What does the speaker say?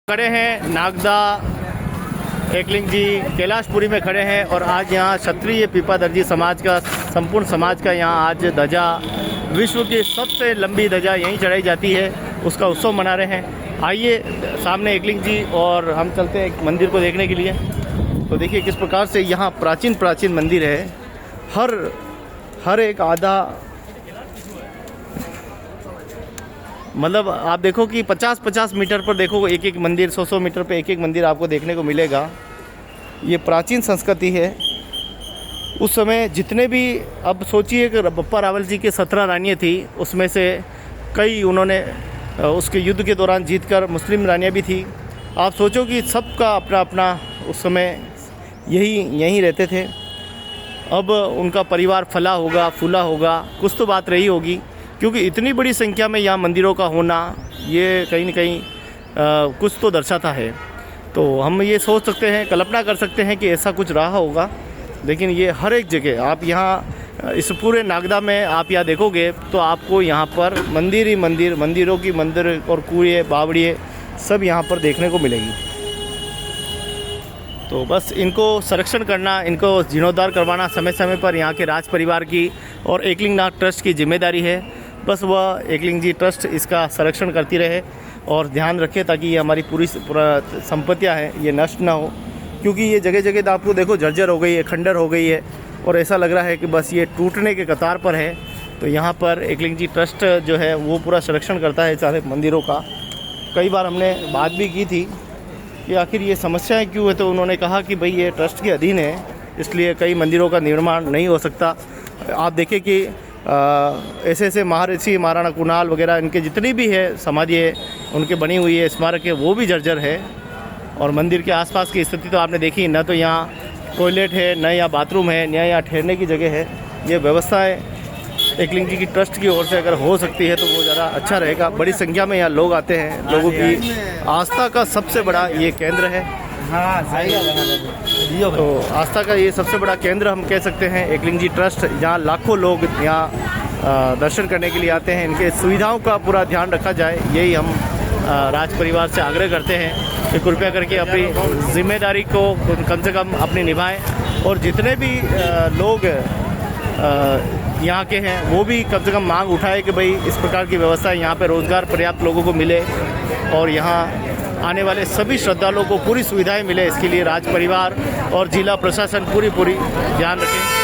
खड़े हैं नागदा एकलिंग जी कैलाशपुरी में खड़े हैं और आज यहाँ क्षत्रिय पीपादर्जी समाज का संपूर्ण समाज का यहाँ आज ध्वजा विश्व की सबसे लंबी ध्वजा यहीं चढ़ाई जाती है, उसका उत्सव मना रहे हैं। आइए सामने एकलिंग जी और हम चलते हैं एक मंदिर को देखने के लिए। तो देखिए किस प्रकार से यहाँ प्राचीन मंदिर है। हर एक आधा मतलब आप देखो कि 50-50 मीटर पर देखो एक एक मंदिर, 100-100 मीटर पे एक एक मंदिर आपको देखने को मिलेगा। ये प्राचीन संस्कृति है। उस समय जितने भी, अब सोचिए कि बप्पा रावल जी के 17 रानियाँ थी, उसमें से कई उन्होंने उसके युद्ध के दौरान जीतकर मुस्लिम रानियाँ भी थी। आप सोचो कि सबका अपना अपना उस समय यहीं रहते थे। अब उनका परिवार फला होगा, फूला होगा, कुछ तो बात रही होगी, क्योंकि इतनी बड़ी संख्या में यहाँ मंदिरों का होना ये कहीं न कहीं कुछ तो दर्शाता है। तो हम ये सोच सकते हैं, कल्पना कर सकते हैं कि ऐसा कुछ रहा होगा। लेकिन ये हर एक जगह आप यहाँ इस पूरे नागदा में आप यहाँ देखोगे तो आपको यहाँ पर मंदिर ही मंदिर, मंदिरों की मंदिर और कुएँ बावड़िए सब यहाँ पर देखने को मिलेगी। तो बस इनको संरक्षण करना, इनको जीर्णोद्धार करवाना समय समय पर यहाँ के राज परिवार की और एकलिंग नाग ट्रस्ट की जिम्मेदारी है। बस वह एकलिंग जी ट्रस्ट इसका संरक्षण करती रहे और ध्यान रखे ताकि ये हमारी पूरी संपत्तियाँ हैं ये नष्ट ना हो, क्योंकि ये जगह जगह आपको देखो जर्जर हो गई है, खंडर हो गई है और ऐसा लग रहा है कि बस ये टूटने के कतार पर है। तो यहाँ पर एकलिंग जी ट्रस्ट जो है वो पूरा संरक्षण करता है सारे मंदिरों का। कई बार हमने बात भी की थी कि आखिर ये समस्याएं क्यों है, तो उन्होंने कहा कि भाई ये ट्रस्ट के अधीन है, इसलिए कई मंदिरों का निर्माण नहीं हो सकता। आप देखें कि ऐसे महर्षि महाराणा कुणाल वगैरह इनके जितनी भी है समाधि है, उनके बनी हुई है स्मारक है, वो भी जर्जर है। और मंदिर के आसपास की स्थिति तो आपने देखी, न तो यहाँ टॉयलेट है, न यहाँ बाथरूम है, न यहाँ ठहरने की जगह है। ये व्यवस्थाएँ एकलिंग जी की ट्रस्ट की ओर से अगर हो सकती है तो वो ज़्यादा अच्छा रहेगा। बड़ी संख्या में यहाँ लोग आते हैं, लोगों की आस्था का सबसे बड़ा ये केंद्र है। हाँ सही है। तो आस्था का ये सबसे बड़ा केंद्र हम कह सकते हैं एकलिंग जी ट्रस्ट। यहाँ लाखों लोग यहाँ दर्शन करने के लिए आते हैं। इनके सुविधाओं का पूरा ध्यान रखा जाए, यही हम राज परिवार से आग्रह करते हैं कि कृपया करके अपनी जिम्मेदारी को कम से कम अपनी निभाएं और जितने भी लोग यहाँ के हैं वो भी कम से कम मांग उठाए कि भाई इस प्रकार की व्यवस्था यहाँ पे रोज़गार पर्याप्त लोगों को मिले और यहाँ आने वाले सभी श्रद्धालुओं को पूरी सुविधाएं मिले। इसके लिए राज परिवार और जिला प्रशासन पूरी ध्यान रखें।